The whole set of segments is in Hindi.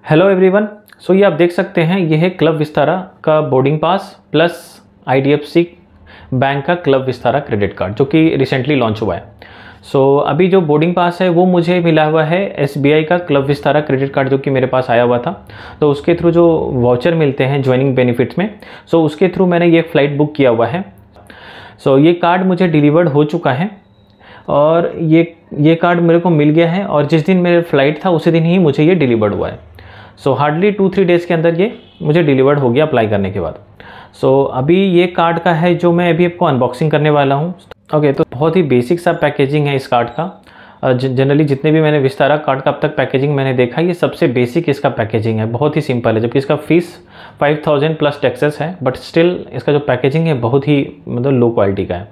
Hello everyone. सो ये आप देख सकते हैं, ये है क्लब विस्तारा का boarding pass plus IDFC bank का क्लब विस्तारा क्रेडिट कार्ड जो कि रिसेंटली लॉन्च हुआ है। सो अभी जो बोर्डिंग पास है वो मुझे मिला हुआ है SBI का क्लब विस्तारा क्रेडिट कार्ड जो कि मेरे पास आया हुआ था। तो उसके थ्रू जो वाउचर मिलते हैं ज्वाइनिंग बेनिफिट्स में, सो उसके थ्रू मैंने ये फ़्लाइट बुक किया हुआ है। सो ये कार्ड मुझे डिलीवर्ड हो चुका है और ये कार्ड मेरे को मिल गया है और जिस दिन मेरा फ़्लाइट था उसी दिन ही मुझे ये डिलीवर्ड हुआ है। सो हार्डली 2-3 डेज़ के अंदर ये मुझे डिलीवर्ड हो गया अप्लाई करने के बाद। सो अभी ये कार्ड का है जो मैं अभी आपको अनबॉक्सिंग करने वाला हूँ। ओके, तो बहुत ही बेसिक सा पैकेजिंग है इस कार्ड का। जनरली जितने भी मैंने विस्तारा कार्ड का अब तक पैकेजिंग मैंने देखा, ये सबसे बेसिक इसका पैकेजिंग है, बहुत ही सिंपल है। जबकि इसका फीस 5000 प्लस टैक्सेस है, बट स्टिल इसका जो पैकेजिंग है बहुत ही मतलब लो क्वालिटी का है।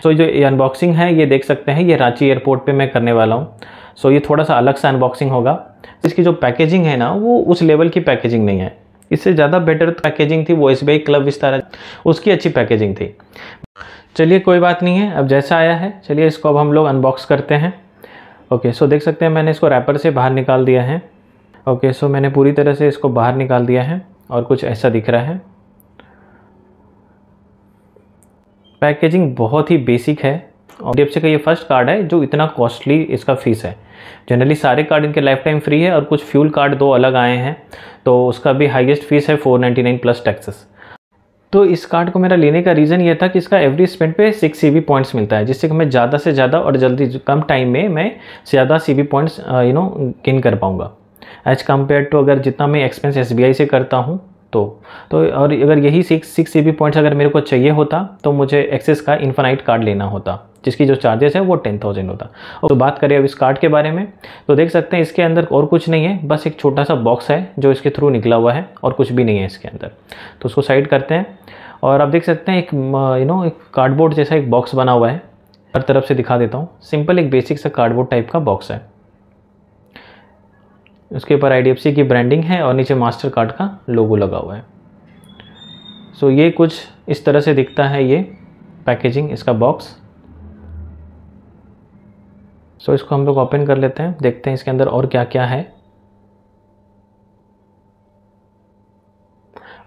सो जो ये अनबॉक्सिंग है ये देख सकते हैं, ये रांची एयरपोर्ट पे मैं करने वाला हूँ। सो ये थोड़ा सा अलग सा अनबॉक्सिंग होगा। इसकी जो पैकेजिंग है ना वो उस लेवल की पैकेजिंग नहीं है, इससे ज़्यादा बेटर पैकेजिंग थी वो SBI क्लब विस्तारा, उसकी अच्छी पैकेजिंग थी। चलिए कोई बात नहीं है, अब जैसा आया है चलिए इसको अब हम लोग अनबॉक्स करते हैं। ओके, सो देख सकते हैं मैंने इसको रैपर से बाहर निकाल दिया है। ओके, सो मैंने पूरी तरह से इसको बाहर निकाल दिया है और कुछ ऐसा दिख रहा है। पैकेजिंग बहुत ही बेसिक है और IDFC का ये फर्स्ट कार्ड है जो इतना कॉस्टली इसका फ़ीस है। जनरली सारे कार्ड इनके लाइफ टाइम फ्री है और कुछ फ्यूल कार्ड 2 अलग आए हैं, तो उसका भी हाईएस्ट फीस है 499 प्लस टैक्सेस। तो इस कार्ड को मेरा लेने का रीज़न ये था कि इसका एवरी स्पेंड पे 6 CB पॉइंट्स मिलता है, जिससे कि मैं ज़्यादा से ज़्यादा और जल्दी कम टाइम में मैं ज़्यादा CB पॉइंट्स गेन कर पाऊँगा एज कम्पेयर टू अगर जितना मैं एक्सपेंस SBI से करता हूँ। तो और अगर यही 6 CB पॉइंट्स अगर मेरे को चाहिए होता तो मुझे एक्सिस का इन्फिनाइट कार्ड लेना होता, जिसकी जो चार्जेस है वो 10,000 होता। और तो बात करें अब इस कार्ड के बारे में, तो देख सकते हैं इसके अंदर और कुछ नहीं है, बस एक छोटा सा बॉक्स है जो इसके थ्रू निकला हुआ है और कुछ भी नहीं है इसके अंदर। तो उसको साइड करते हैं और आप देख सकते हैं एक एक कार्डबोर्ड जैसा एक बॉक्स बना हुआ है। हर तरफ से दिखा देता हूँ, सिंपल एक बेसिक सा कार्डबोर्ड टाइप का बॉक्स है। उसके ऊपर IDFC की ब्रांडिंग है और नीचे मास्टर कार्ड का लोगो लगा हुआ है। सो ये कुछ इस तरह से दिखता है ये पैकेजिंग, इसका बॉक्स। सो इसको हम लोग ओपन कर लेते हैं, देखते हैं इसके अंदर और क्या क्या है।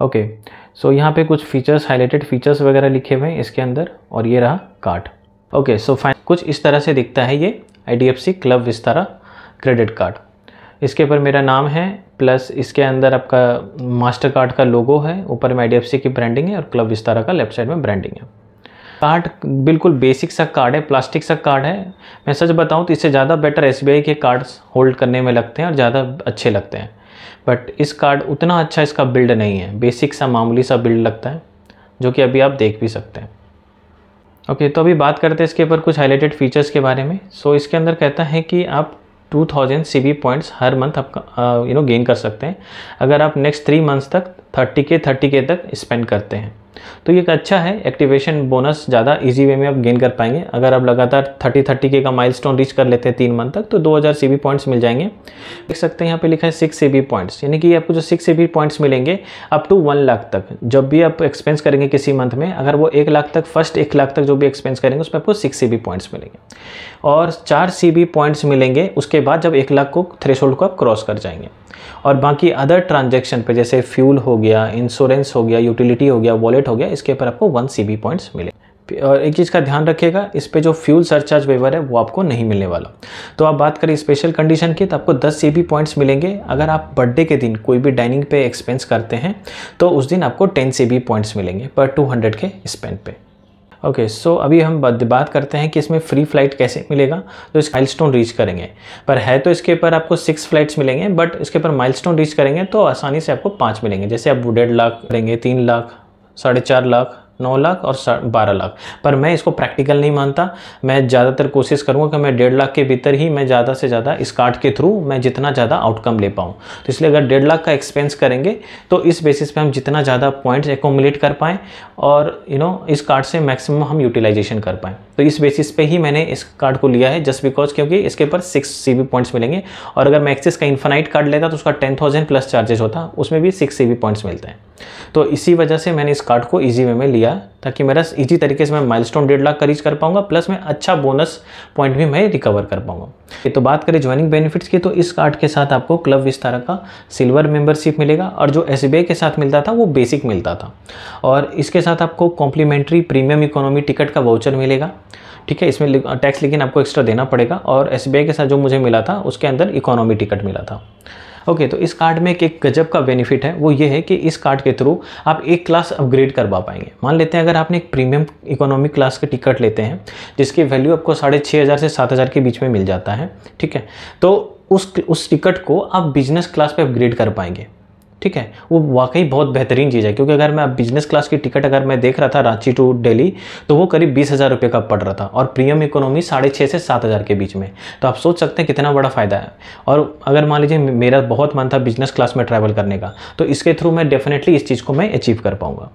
ओके, सो यहाँ पे कुछ फीचर्स, हाईलाइटेड फीचर्स वगैरह लिखे हुए हैं इसके अंदर और ये रहा कार्ड। ओके, सो फाइन कुछ इस तरह से दिखता है ये IDFC club Vistara credit card. इसके ऊपर मेरा नाम है प्लस इसके अंदर आपका मास्टर कार्ड का लोगो है, ऊपर में IDFC की ब्रांडिंग है और क्लब विस्तारा का लेफ्ट साइड में ब्रांडिंग है। कार्ड बिल्कुल बेसिक सा कार्ड है, प्लास्टिक सा कार्ड है। मैं सच बताऊं तो इससे ज़्यादा बेटर SBI के कार्ड्स होल्ड करने में लगते हैं और ज़्यादा अच्छे लगते हैं, बट इस कार्ड उतना अच्छा इसका बिल्ड नहीं है, बेसिक सा मामूली सा बिल्ड लगता है जो कि अभी आप देख भी सकते हैं। ओके, तो अभी बात करते हैं इसके ऊपर कुछ हाईलाइटेड फीचर्स के बारे में। सो इसके अंदर कहता है कि आप 2000 CB पॉइंट्स हर मंथ आपका गेन कर सकते हैं अगर आप नेक्स्ट 3 मंथ्स तक 30K तक स्पेंड करते हैं। तो ये एक अच्छा है, एक्टिवेशन बोनस ज़्यादा इजी वे में आप गेन कर पाएंगे। अगर आप लगातार 30K का माइलस्टोन रीच कर लेते हैं 3 मंथ तक तो 2000 CB पॉइंट्स मिल जाएंगे। देख सकते हैं यहाँ पे लिखा है 6 CB पॉइंट्स, यानी कि आपको जो 6 CB पॉइंट्स मिलेंगे अप टू 1 लाख तक। जब भी आप एक्सपेंस करेंगे किसी मंथ में, अगर वो 1 लाख तक, फर्स्ट 1 लाख तक जो भी एक्सपेंस करेंगे उसमें आपको 6 CB पॉइंट्स मिलेंगे और 4 CB पॉइंट्स मिलेंगे उसके बाद जब 1 लाख को थ्रेशोल्ड को आप क्रॉस कर जाएंगे। और बाकी अदर ट्रांजैक्शन पे जैसे फ्यूल हो गया, इंश्योरेंस हो गया, यूटिलिटी हो गया, वॉलेट हो गया, इसके ऊपर आपको 1 CB पॉइंट्स मिले। और एक चीज़ का ध्यान रखिएगा, इस पे जो फ्यूल सरचार्ज वेवर है वो आपको नहीं मिलने वाला। तो आप बात करें स्पेशल कंडीशन की तो आपको 10 CB पॉइंट्स मिलेंगे अगर आप बर्थडे के दिन कोई भी डाइनिंग पे एक्सपेंस करते हैं, तो उस दिन आपको 10 CB पॉइंट्स मिलेंगे पर 200K स्पेंड पे। ओके, सो अभी हम बात करते हैं कि इसमें फ्री फ्लाइट कैसे मिलेगा। तो इस माइलस्टोन रीच करेंगे, पर है तो इसके ऊपर आपको 6 फ्लाइट्स मिलेंगे, बट इसके ऊपर माइलस्टोन रीच करेंगे तो आसानी से आपको 5 मिलेंगे। जैसे आप 1.5 लाख करेंगे, 3 लाख, 4.5 लाख, 9 लाख और 12 लाख। पर मैं इसको प्रैक्टिकल नहीं मानता, मैं ज़्यादातर कोशिश करूँगा कि मैं 1.5 लाख के भीतर ही मैं ज़्यादा से ज़्यादा इस कार्ड के थ्रू मैं जितना ज़्यादा आउटकम ले पाऊँ। तो इसलिए अगर 1.5 लाख का एक्सपेंस करेंगे तो इस बेसिस पे हम जितना ज़्यादा पॉइंट्स एकोमुलेट कर पाएँ और इस कार्ड से मैक्सिमम हम यूटिलाइजेशन कर पाएँ। तो इस बेसिस पे ही मैंने इस कार्ड को लिया है, जस्ट बिकॉज क्योंकि इसके ऊपर 6 CB पॉइंट्स मिलेंगे और अगर मैं एक्सिस का इन्फिनाइट कार्ड लेता तो उसका 10,000 प्लस चार्जेस होता, उसमें भी 6 CB पॉइंट्स मिलते हैं। तो इसी वजह से मैंने इस कार्ड को ईजी वे में लिया ताकि मेरा इजी तरीके से मैं माइलस्टोन 1.5 लाख का रीच कर पाऊंगा, प्लस मैं अच्छा बोनस पॉइंट भी मैं रिकवर कर पाऊंगा। तो बात करें ज्वाइनिंग बेनिफिट्स की, तो इस कार्ड के साथ आपको क्लब विस्तारा का सिल्वर मेंबरशिप मिलेगा, और जो SBI के साथ मिलता था वो बेसिक मिलता था। और इसके साथ आपको कॉम्प्लीमेंट्री प्रीमियम इकोनॉमी टिकट का वाउचर मिलेगा, ठीक है। इसमें टैक्स लेकिन आपको एक्स्ट्रा देना पड़ेगा, और SBI के साथ जो मुझे मिला था उसके अंदर इकोनॉमी टिकट मिला था। ओके, तो इस कार्ड में एक गजब का बेनिफिट है, वो ये है कि इस कार्ड के थ्रू आप एक क्लास अपग्रेड करवा पाएंगे। मान लेते हैं अगर आपने एक प्रीमियम इकोनॉमिक क्लास का टिकट लेते हैं जिसकी वैल्यू आपको 6,500 से 7,000 के बीच में मिल जाता है, ठीक है, तो उस टिकट को आप बिजनेस क्लास पे अपग्रेड कर पाएंगे, ठीक है। वो वाकई बहुत बेहतरीन चीज़ है, क्योंकि अगर मैं बिजनेस क्लास की टिकट अगर मैं देख रहा था रांची टू दिल्ली, तो वो करीब 20,000 रुपये का पड़ रहा था, और प्रीमियम इकोनॉमी 6,500 से 7,000 के बीच में। तो आप सोच सकते हैं कितना बड़ा फ़ायदा है। और अगर मान लीजिए मेरा बहुत मन था बिजनेस क्लास में ट्रैवल करने का, तो इसके थ्रू मैं डेफिनेटली इस चीज़ को मैं अचीव कर पाऊँगा।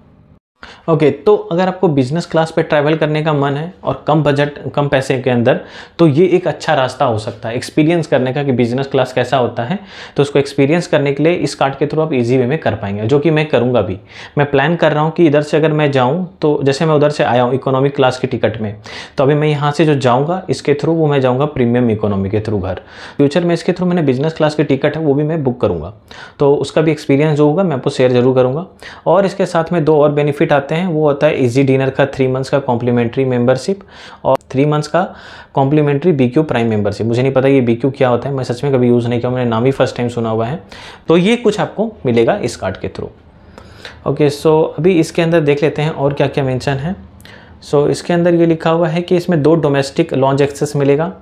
ओके, तो अगर आपको बिजनेस क्लास पे ट्रैवल करने का मन है और कम बजट कम पैसे के अंदर, तो ये एक अच्छा रास्ता हो सकता है एक्सपीरियंस करने का कि बिजनेस क्लास कैसा होता है। तो उसको एक्सपीरियंस करने के लिए इस कार्ड के थ्रू आप इजी वे में कर पाएंगे, जो कि मैं करूँगा भी। मैं प्लान कर रहा हूँ कि इधर से अगर मैं जाऊँ, तो जैसे मैं उधर से आया हूँ इकोनॉमिक क्लास की टिकट में, तो अभी मैं यहाँ से जो जाऊँगा इसके थ्रू, वो मैं जाऊँगा प्रीमियम इकोनॉमी के थ्रू घर। फ्यूचर में इसके थ्रू मैंने बिजनेस क्लास की टिकट है वो भी मैं बुक करूँगा, तो उसका भी एक्सपीरियंस जो होगा मैं आपको शेयर जरूर करूँगा। और इसके साथ में 2 और बेनिफिट आते हैं, वो होता है इजी डिनर का 3 मंथ्स का कॉम्प्लीमेंट्री मेंबरशिप, और 3 मंथ्स का कॉम्प्लीमेंट्री BQ प्राइम मेंबरशिप। मुझे नहीं पता ये BQ क्या होता है, मैं सच में कभी यूज़ नहीं किया, मैंने नाम ही फर्स्ट टाइम सुना हुआ है। तो ये कुछ आपको मिलेगा इस कार्ड के थ्रू। ओके, सो अभी इसके अंदर देख लेते हैं और क्या क्या मेंशन है। सो इसके अंदर ये लिखा हुआ है कि इसमें 2 डोमेस्टिक लॉन्च एक्सेस मिलेगा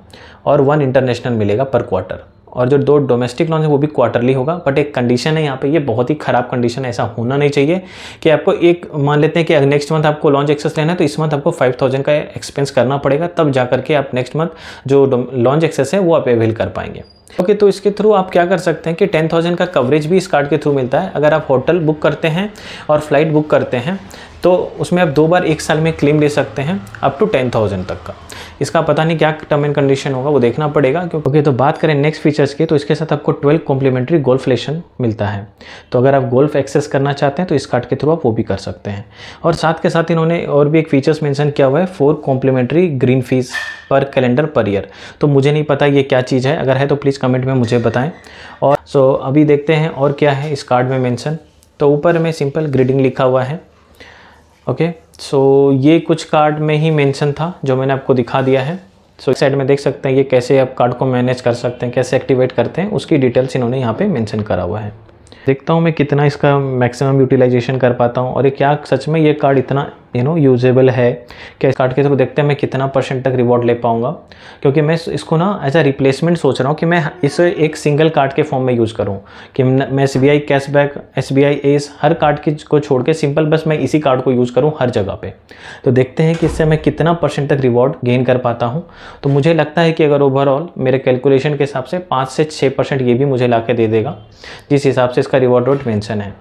और 1 इंटरनेशनल मिलेगा पर क्वार्टर, और जो 2 डोमेस्टिक लॉन्च है वो भी क्वार्टरली होगा। बट एक कंडीशन है यहाँ पे, ये बहुत ही ख़राब कंडीशन है, ऐसा होना नहीं चाहिए कि आपको एक मान लेते हैं कि नेक्स्ट मंथ आपको लॉन्च एक्सेस लेना है, तो इस मंथ आपको 5,000 का एक्सपेंस करना पड़ेगा, तब जा करके आप नेक्स्ट मंथ जो लॉन्च एक्सेस है वो आप अवेल कर पाएंगे। ओके, तो इसके थ्रू आप क्या कर सकते हैं कि 10,000 का कवरेज भी इस कार्ड के थ्रू मिलता है। अगर आप होटल बुक करते हैं और फ्लाइट बुक करते हैं, तो उसमें आप 2 बार 1 साल में क्लेम ले सकते हैं अप टू 10,000 तक का। इसका पता नहीं क्या टर्म एंड कंडीशन होगा, वो देखना पड़ेगा। क्योंकि तो बात करें नेक्स्ट फीचर्स की, तो इसके साथ आपको 12 कॉम्प्लीमेंट्री गोल्फ लेसन मिलता है। तो अगर आप गोल्फ एक्सेस करना चाहते हैं तो इस कार्ड के थ्रू आप वो भी कर सकते हैं। और साथ के साथ इन्होंने और भी एक फीचर्स मेंशन किया हुआ है, 4 कॉम्प्लीमेंट्री ग्रीन फीस पर कैलेंडर पर ईयर। तो मुझे नहीं पता ये क्या चीज़ है, अगर है तो प्लीज़ कमेंट में मुझे बताएं। और सो अभी देखते हैं और क्या है इस कार्ड में मेंशन। तो ऊपर में सिंपल ग्रीटिंग लिखा हुआ है। ओके, सो ये कुछ कार्ड में ही मेंशन था जो मैंने आपको दिखा दिया है। सो इस साइड में देख सकते हैं ये कैसे आप कार्ड को मैनेज कर सकते हैं, कैसे एक्टिवेट करते हैं, उसकी डिटेल्स इन्होंने यहाँ पे मेंशन करा हुआ है। देखता हूँ मैं कितना इसका मैक्सिमम यूटिलाइजेशन कर पाता हूँ, और ये क्या सच में ये कार्ड इतना यूजेबल है क्या। इस कार्ड के थ्रू देखते हैं मैं कितना % तक रिवॉर्ड ले पाऊँगा, क्योंकि मैं इसको ना एज अ रिप्लेसमेंट सोच रहा हूँ कि मैं इसे एक सिंगल कार्ड के फॉर्म में यूज़ करूँ, कि मैं SBI कैशबैक, SBI एस हर कार्ड को छोड़ के सिंपल बस मैं इसी कार्ड को यूज़ करूँ हर जगह पे। तो देखते हैं कि इससे मैं कितना % तक रिवॉर्ड गेन कर पाता हूँ। तो मुझे लगता है कि अगर ओवरऑल मेरे कैलकुलेशन के हिसाब से 5 से 6% ये भी मुझे ला के दे देगा, जिस हिसाब से इसका रिवॉर्ड रेट मेंशन है।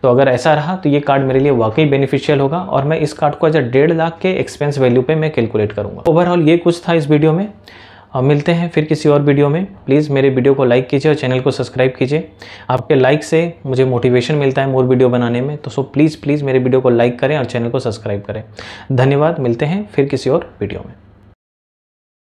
तो अगर ऐसा रहा तो ये कार्ड मेरे लिए वाकई बेनिफिशियल होगा, और मैं इस कार्ड को एज 1.5 लाख के एक्सपेंस वैल्यू पे मैं कैलकुलेट करूंगा। ओवरऑल ये कुछ था इस वीडियो में। अब मिलते हैं फिर किसी और वीडियो में। प्लीज़ मेरे वीडियो को लाइक कीजिए और चैनल को सब्सक्राइब कीजिए। आपके लाइक से मुझे मोटिवेशन मिलता है मोर वीडियो बनाने में। तो प्लीज़ मेरे वीडियो को लाइक करें और चैनल को सब्सक्राइब करें। धन्यवाद, मिलते हैं फिर किसी और वीडियो में।